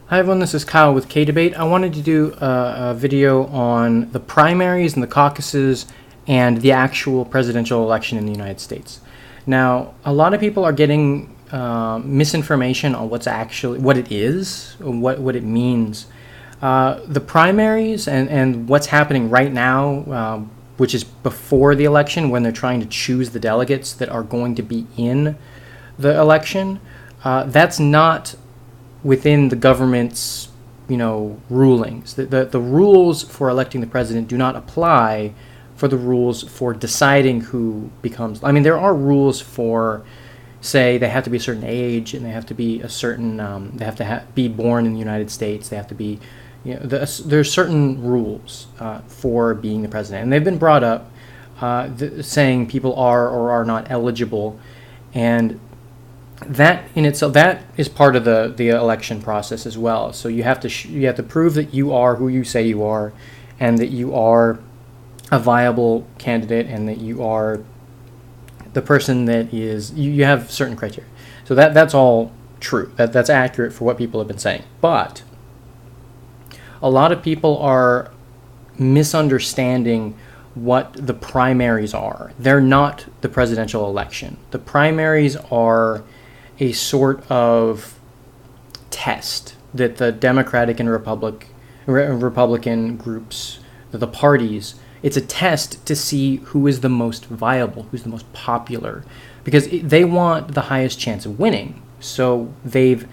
Hi everyone, this is Kyle with kayDbait. I wanted to do a video on the primaries and the caucuses and the actual presidential election in the United States. Now, a lot of people are getting misinformation on what it is, what it means. The primaries and what's happening right now, which is before the election when they're trying to choose the delegates that are going to be in the election, that's not within the government's, rulings. The rules for electing the president do not apply for the rules for deciding who becomes. I mean, there are rules for, say, they have to be a certain age and they have to be a certain. They have to be born in the United States. They have to be, there's certain rules for being the president, and they've been brought up, saying people are or are not eligible, and that in itself, that is part of the election process as well. So you have to prove that you are who you say you are, and that you are a viable candidate, and that you are the person that is, you have certain criteria. So that's all true. That's accurate for what people have been saying. But a lot of people are misunderstanding what the primaries are. They're not the presidential election. The primaries are a sort of test that the Democratic and Republican groups, the parties, it's a test to see who is the most viable, who's the most popular, because they want the highest chance of winning. So they've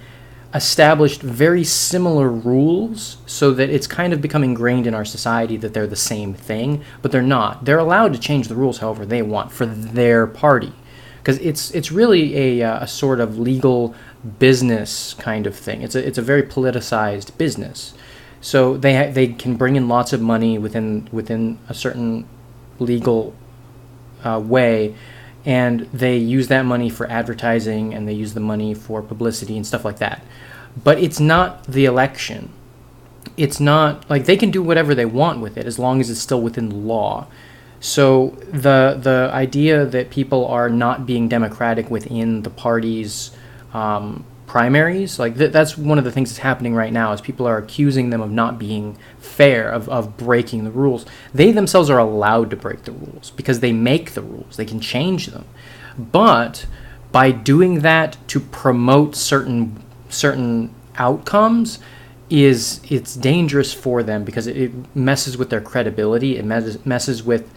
established very similar rules so that it's kind of become ingrained in our society that they're the same thing, but they're not. They're allowed to change the rules however they want for their party, because it's really a sort of legal business kind of thing. It's a very politicized business. So they can bring in lots of money within a certain legal way, and they use that money for advertising, and they use the money for publicity and stuff like that. But it's not the election. It's not like they can do whatever they want with it as long as it's still within the law. So the idea that people are not being democratic within the party's primaries, like that's one of the things that's happening right now, is people are accusing them of not being fair, of breaking the rules. They themselves are allowed to break the rules because they make the rules. They can change them. But by doing that to promote certain outcomes, it's dangerous for them, because it messes with their credibility. It messes with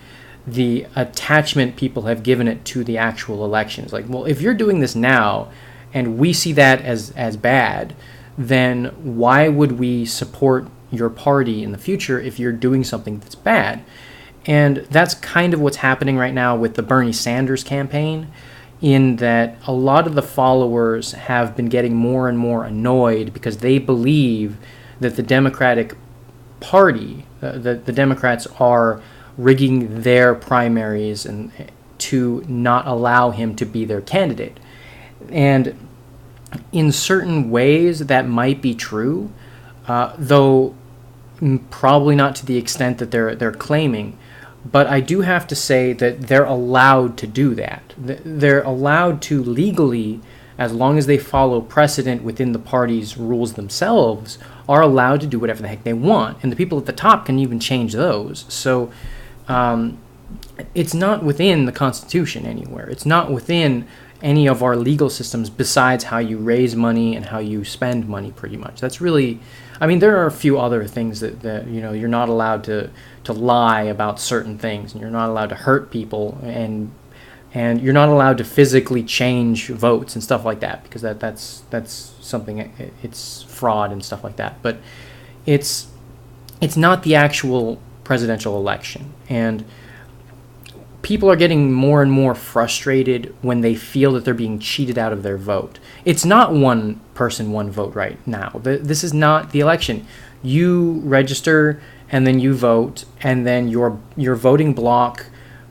the attachment people have given it to the actual elections. Like, well, if you're doing this now and we see that as bad, then why would we support your party in the future if you're doing something that's bad? And that's kind of what's happening right now with the Bernie Sanders campaign, in that a lot of the followers have been getting more and more annoyed because they believe that the Democratic Party, the Democrats are rigging their primaries and to not allow him to be their candidate. And in certain ways that might be true, though probably not to the extent that they're claiming. But I do have to say that they're allowed to do that. They're allowed to legally, as long as they follow precedent within the party's rules themselves, are allowed to do whatever the heck they want. And the people at the top can even change those. So it's not within the Constitution anywhere. It's not within any of our legal systems besides how you raise money and how you spend money, pretty much. That's really, I mean, there are a few other things that you're not allowed to lie about certain things, and you're not allowed to hurt people, and you're not allowed to physically change votes and stuff like that, because that's something, it's fraud and stuff like that. But it's not the actual presidential election, and people are getting more and more frustrated when they feel that they're being cheated out of their vote. It's not one person, one vote right now. This is not the election. You register and then you vote, and then your voting block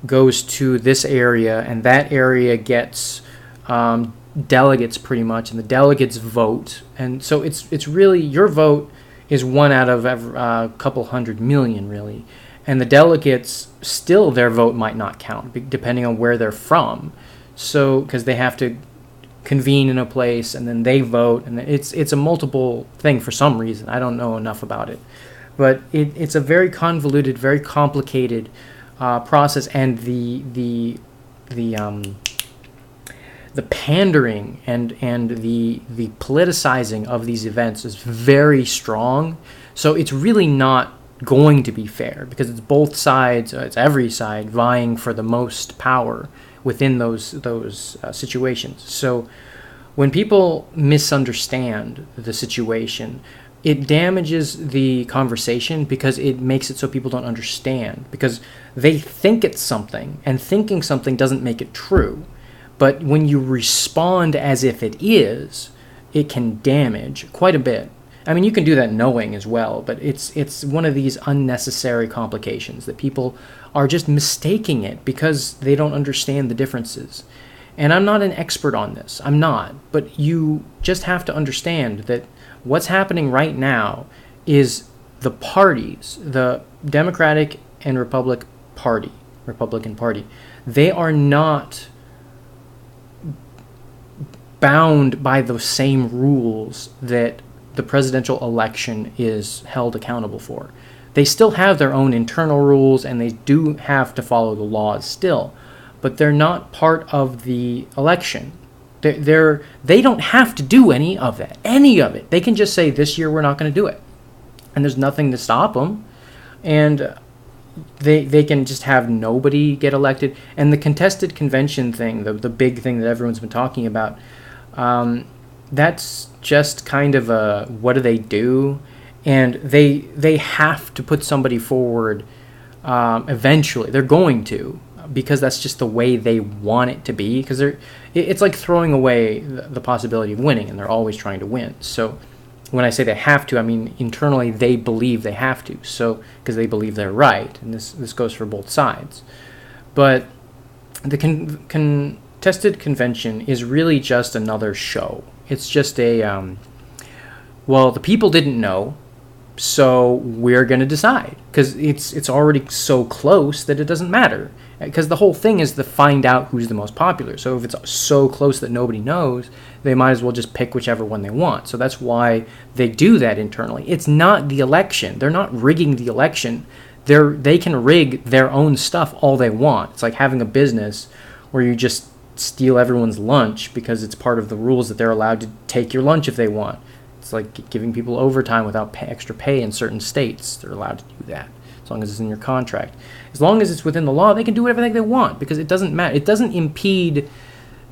goes to this area, and that area gets delegates pretty much, and the delegates vote. And so it's really, your vote is one out of a couple 100 million, really. And the delegates, still their vote might not count, depending on where they're from. So, because they have to convene in a place, and then they vote, and it's a multiple thing for some reason. I don't know enough about it, but it's a very convoluted, very complicated process, and the pandering and the politicizing of these events is very strong. So it's really not going to be fair, because it's both sides, it's every side vying for the most power within those situations. So when people misunderstand the situation, it damages the conversation, because it makes it so people don't understand, because they think it's something, and thinking something doesn't make it true. But when you respond as if it is, it can damage quite a bit. I mean, you can do that knowing as well, but it's one of these unnecessary complications that people are just mistaking it because they don't understand the differences. And I'm not an expert on this. I'm not. But you just have to understand that what's happening right now is the parties, the Democratic and Republican Party, they are not bound by the same rules that the presidential election is held accountable for. They still have their own internal rules, and they do have to follow the laws still, but they're not part of the election. They don't have to do any of that, any of it. They can just say, this year we're not going to do it, and there's nothing to stop them. And they can just have nobody get elected. And the contested convention thing, the big thing that everyone's been talking about, that's just kind of a, what do they do? And they have to put somebody forward eventually. They're going to, because that's just the way they want it to be, because it's like throwing away the possibility of winning, and they're always trying to win. So when I say they have to, I mean internally they believe they have to, so because they believe they're right, and this goes for both sides. But the contested convention is really just another show. It's just a well, the people didn't know, so we're going to decide, because it's already so close that it doesn't matter, because the whole thing is to find out who's the most popular. So if it's so close that nobody knows, they might as well just pick whichever one they want. So that's why they do that internally. It's not the election. They're not rigging the election. They can rig their own stuff all they want. It's like having a business where you just steal everyone's lunch because it's part of the rules that they're allowed to take your lunch if they want. It's like giving people overtime without extra pay in certain states. They're allowed to do that as long as it's in your contract. As long as it's within the law, they can do whatever they want, because it doesn't matter. It doesn't impede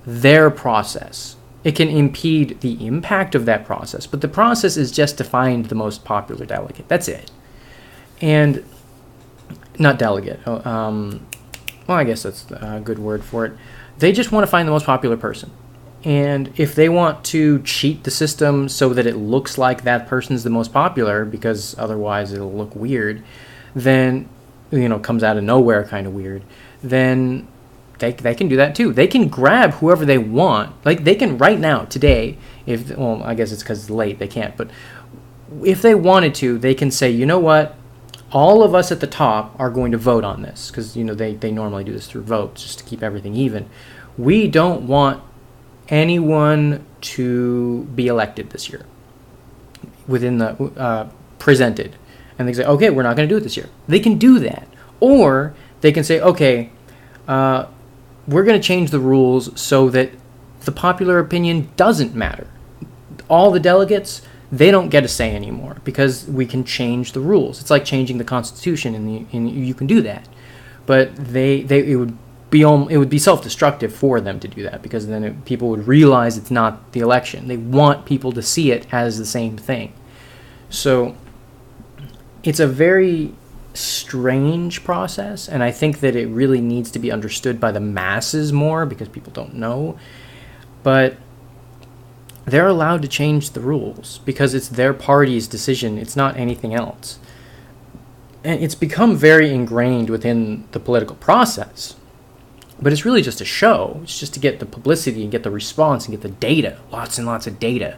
their process. It can impede the impact of that process, but the process is just to find the most popular delegate. That's it. And not delegate. Well, I guess that's a good word for it. They just want to find the most popular person. And if they want to cheat the system so that it looks like that person's the most popular, because otherwise it'll look weird, then, comes out of nowhere kind of weird, then they can do that too. They can grab whoever they want. Like, they can right now, today, I guess it's because it's late, they can't, but if they wanted to, they can say, you know what, all of us at the top are going to vote on this, because, they normally do this through votes just to keep everything even. We don't want anyone to be elected this year within the presented, and they say, okay, we're not going to do it this year. They can do that. Or they can say, okay, we're going to change the rules so that the popular opinion doesn't matter. All the delegates, they don't get a say anymore, because we can change the rules. It's like changing the Constitution, and you can do that. But it would be self-destructive for them to do that, because then people would realize it's not the election. They want people to see it as the same thing. So it's a very strange process, and I think that it really needs to be understood by the masses more, because people don't know. But they're allowed to change the rules because it's their party's decision. It's not anything else. And it's become very ingrained within the political process. But it's really just a show. It's just to get the publicity and get the response and get the data, lots and lots of data.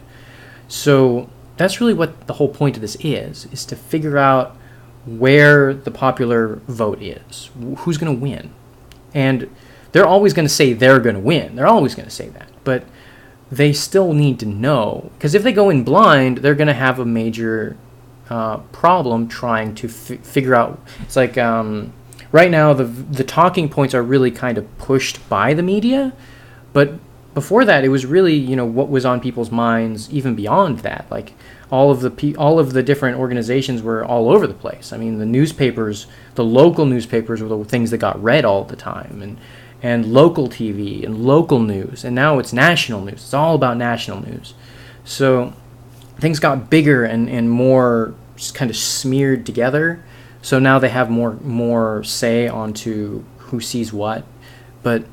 So that's really what the whole point of this is to figure out where the popular vote is, who's going to win. And they're always going to say they're going to win. They're always going to say that. But they still need to know, because if they go in blind, they're going to have a major problem trying to figure out. It's like right now the talking points are really kind of pushed by the media, but before that it was really, you know, what was on people's minds even beyond that. Like all of the different organizations were all over the place. I mean, the newspapers, the local newspapers were the things that got read all the time, and local TV and local news, and now it's national news. It's all about national news. So things got bigger and more just kind of smeared together. So now they have more say onto who sees what. But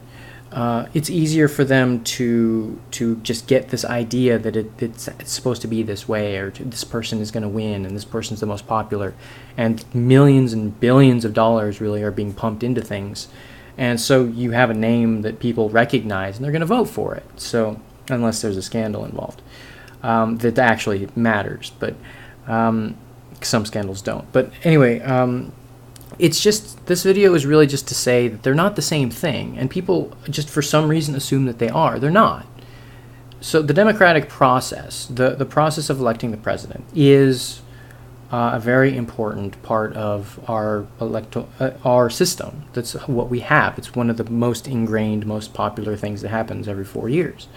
it's easier for them to just get this idea that it's supposed to be this way, or this person is going to win, and this person's the most popular, and millions and billions of dollars really are being pumped into things. And so you have a name that people recognize, and they're going to vote for it. So unless there's a scandal involved that actually matters, but some scandals don't. But anyway, it's just, this video is really just to say that they're not the same thing, and people just for some reason assume that they are. They're not. So the democratic process, the process of electing the president, is a very important part of our system. That's what we have. It's one of the most ingrained, most popular things that happens every 4 years.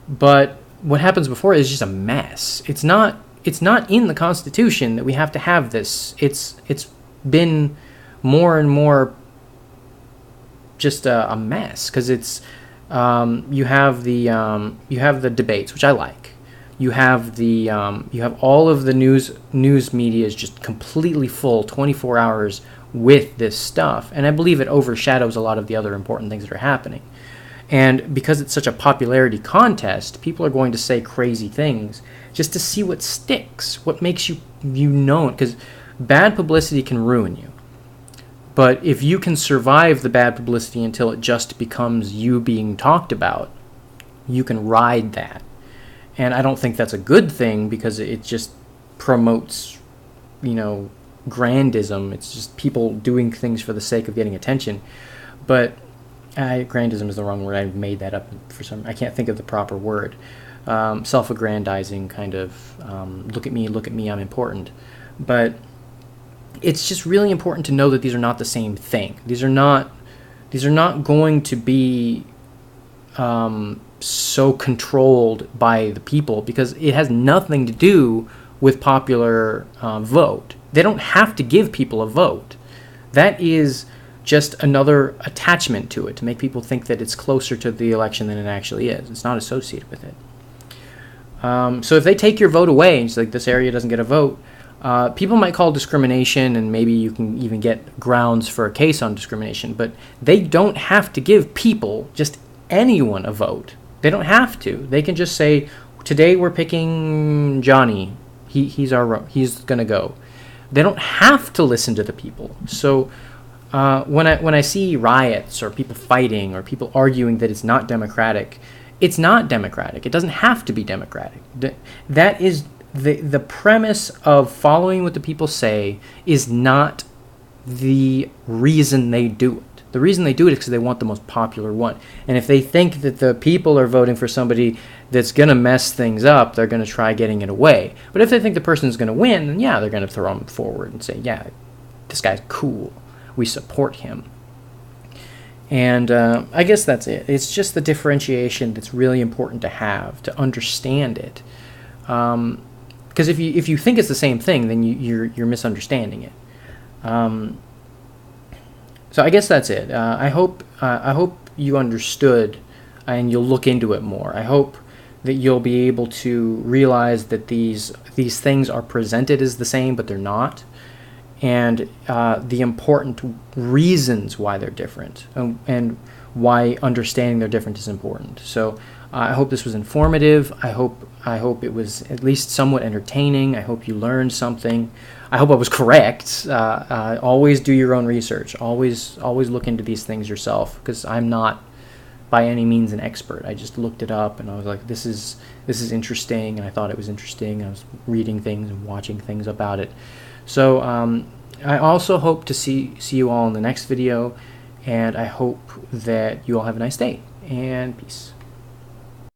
But what happens before is just a mess. It's not in the Constitution that we have to have this. It's been more and more just a mess, because it's you have the debates, which I like. You have all of the news media is just completely full 24 hours with this stuff, and I believe it overshadows a lot of the other important things that are happening. And because it's such a popularity contest, people are going to say crazy things just to see what sticks, what makes you known, because bad publicity can ruin you. But if you can survive the bad publicity until it just becomes you being talked about, you can ride that. And I don't think that's a good thing, because it just promotes, you know, grandism. It's just people doing things for the sake of getting attention. But grandism is the wrong word. I made that up for some. I can't think of the proper word. Self-aggrandizing kind of. Look at me, I'm important. But it's just really important to know that these are not the same thing. These are not going to be so controlled by the people, because it has nothing to do with popular vote. They don't have to give people a vote. That is just another attachment to it, to make people think that it's closer to the election than it actually is. It's not associated with it. So if they take your vote away, and it's like, this area doesn't get a vote, people might call discrimination, and maybe you can even get grounds for a case on discrimination, but they don't have to give people, just anyone, a vote. They don't have to. They can just say, today we're picking Johnny. He's going to go. They don't have to listen to the people. So when I see riots or people fighting or people arguing that it's not democratic, it's not democratic. It doesn't have to be democratic. That is the premise of following what the people say is not the reason they do it. The reason they do it is because they want the most popular one. And if they think that the people are voting for somebody that's going to mess things up, they're going to try getting it away. But if they think the person's going to win, then yeah, they're going to throw him forward and say, yeah, this guy's cool. We support him. And I guess that's it. It's just the differentiation that's really important to have, to understand it. Because if you think it's the same thing, then you're misunderstanding it. So I guess that's it. I hope you understood, and you'll look into it more. I hope that you'll be able to realize that these things are presented as the same, but they're not, and the important reasons why they're different, and why understanding they're different is important. So I hope this was informative. I hope it was at least somewhat entertaining. I hope you learned something. I hope I was correct. Always do your own research. Always look into these things yourself, because I'm not by any means an expert. I just looked it up and I was like, this is interesting, and I thought it was interesting. I was reading things and watching things about it. So I also hope to see you all in the next video, and I hope that you all have a nice day, and peace.